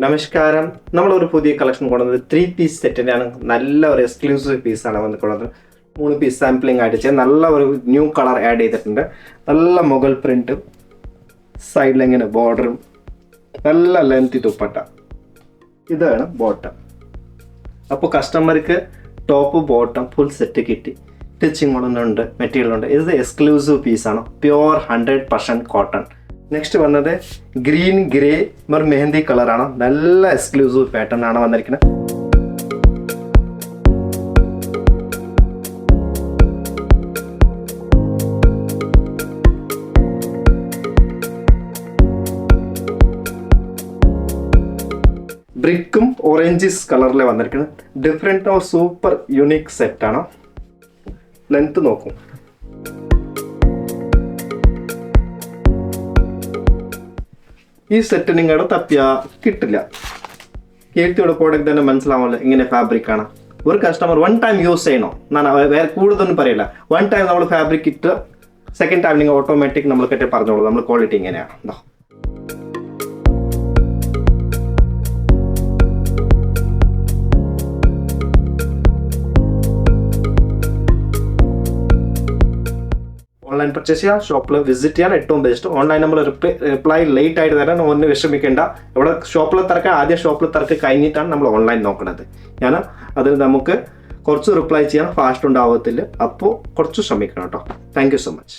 നമസ്കാരം. നമ്മളൊരു പുതിയ കളക്ഷൻ കൊണ്ടുവന്നത് 3-piece സെറ്റിൻ്റെയാണ്. നല്ല ഒരു എക്സ്ക്ലൂസീവ് പീസാണ് വന്നിട്ടുള്ളത്. 3 പീസ് സാമ്പിളിംഗ് ആയിട്ട് ചെയ്ത് നല്ല ഒരു ന്യൂ കളർ ആഡ് ചെയ്തിട്ടുണ്ട്. നല്ല മുകൾ പ്രിൻറ്റും സൈഡിലിങ്ങനെ ബോർഡറും നല്ല ലെങ്തി ദുപ്പട്ട. ഇതാണ് ബോട്ടം. അപ്പോൾ കസ്റ്റമർക്ക് ടോപ്പ് ബോട്ടം ഫുൾ സെറ്റ് കിട്ടി. സ്റ്റിച്ചിങ്ങുകളുണ്ട്, മെറ്റീരിയലുണ്ട്. ഇത് എക്സ്ക്ലൂസീവ് പീസാണ്, പ്യുവർ 100% കോട്ടൺ. നെക്സ്റ്റ് വന്നത് ഗ്രീൻ ഗ്രേ മെഹന്തി കളറാണ്. നല്ല എക്സ്ക്ലൂസീവ് പാറ്റേൺ ആണ് വന്നിരിക്കുന്നത്. ബ്രിക്കും ഓറഞ്ചിസ് കളറിൽ വന്നിരിക്കുന്നത്. ഡിഫറെൻറ്റ് സൂപ്പർ യുണീക്ക് സെറ്റാണ്. ലെങ്ത് നോക്കും. ഈ സെറ്റ് നിങ്ങളുടെ തപ്പിയാ കിട്ടില്ല. കേട്ടിയുടെ പ്രോഡക്റ്റ് തന്നെ മനസ്സിലാവുമല്ലോ ഇങ്ങനെ ഫാബ്രിക് ആണ്. ഒരു കസ്റ്റമർ 1 ടൈം യൂസ് ചെയ്യണോ, ഞാൻ വേറെ കൂടുതലൊന്നും പറയില്ല. 1 ടൈം നമ്മൾ ഫാബ്രിക് ഇട്ട് സെക്കൻഡ് ടൈം നിങ്ങൾ ഓട്ടോമാറ്റിക് നമ്മൾ കെട്ടി പറഞ്ഞോളൂ നമ്മൾ ക്വാളിറ്റി ഇങ്ങനെയാണ്. ഓൺലൈൻ പർച്ചേസ് ചെയ്യാം, ഷോപ്പിൽ വിസിറ്റ് ചെയ്യാൻ ഏറ്റവും ബെസ്റ്റ്. ഓൺലൈൻ നമ്മൾ റിപ്ലൈ ലേറ്റ് ആയിട്ട് തരാൻ ഒന്ന് വിഷമിക്കേണ്ട. ഇവിടെ ഷോപ്പിൽ തിരക്കാൻ ആദ്യം ഷോപ്പിൽ തിരക്ക് കഴിഞ്ഞിട്ടാണ് നമ്മൾ ഓൺലൈൻ നോക്കുന്നത്. അതിൽ നമുക്ക് കുറച്ച് റിപ്ലൈ ചെയ്യാൻ ഫാസ്റ്റ് ഉണ്ടാവത്തില്ല. അപ്പോൾ കുറച്ച് ശ്രമിക്കണം കേട്ടോ. Thank you so much.